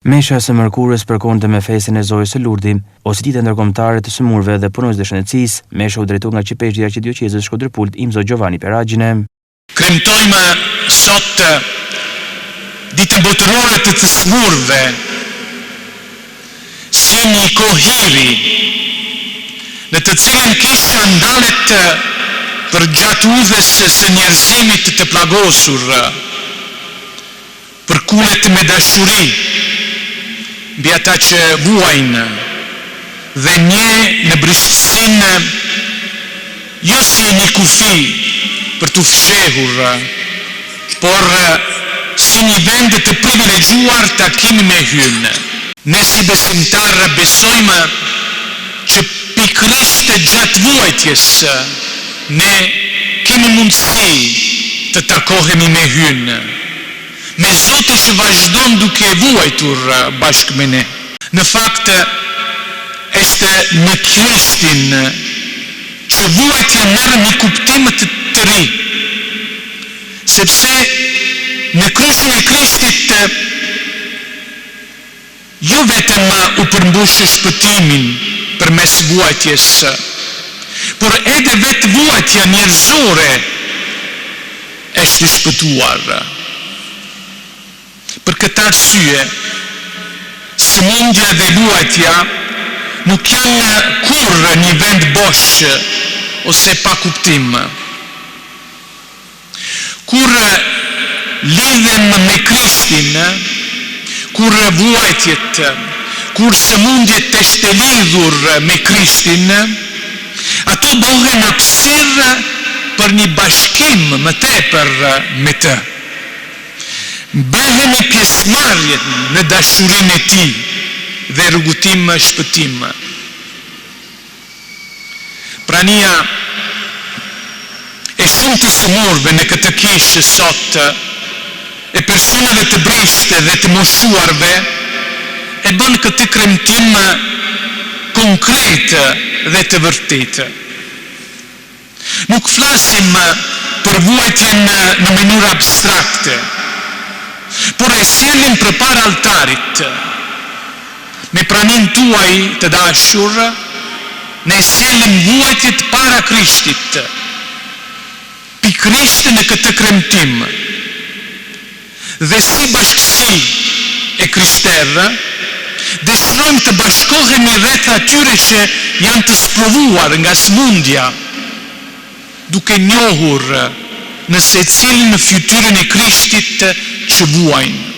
Mesha së mërkurës përkonte me festin e Zojës së Lurdi, Ositit e ndërkombëtare të sëmurëve dhe punonjës të shëndetësisë. Mesha u drejtua nga qypeshti i Arqidioqezës Shkodrëpult Imzo Gjovani Peragjine. Kremtojmë sot ditën botërore të të sëmurëve si një kohiri në të cilën kisha ndalet për gjatë udhës së njerëzimit të plagosur, për kullet me dashuri mbi ata që vuajnë dhe një në brishtsinë jo si një kufi për të fshehur, por si një vend të privilegjuar takimi me hynë. Ne si besimtarë besojmë që pikërisht gjatë vuajtjes ne kemi mundësi të takohemi me hynë, me Zotin që vazhdon duke vuajtur bashkë me ne. Në fakt, është në Krishtin që vuajtja merr një kuptim të ri, sepse në kryqin e Krishtit jo vetëm u përmbush shpëtimin përmes vuajtjes, por edhe vetë vuajtja njerëzore është shpëtuar. Për këtë arsye, sëmundja dhe vuajtja nuk janë kur një vend bosh ose pa kuptim. Kur lidhem me Krishtin, kur vuajtjet, kur sëmundjet është lidhur me Krishtin, ato bëhen arsye për një bashkim më tepër me të. Bëhemi pjesëmarrjet në dashurinë e tij dhe rrugëtim shpëtim. Prania e shumë të sëmurëve në këtë kishë sot, e personave të brishtë dhe të moshuarve, e bën këtë kremtim konkret dhe të vërtetë. Nuk flasim për vuajtjen në mënyrë abstrakte, por e sjellim përpara altarit. Me praninë tuaj të dashur, ne sjellim vuajtjet para Krishtit, pikërisht në këtë kremtim. Dhe si bashkësi e krishterë, dëshirojmë të bashkohemi rreth atyre që janë të sprovuar nga sëmundja, duke njohur në secilin në fytyrën e Krishtit që vuajnë.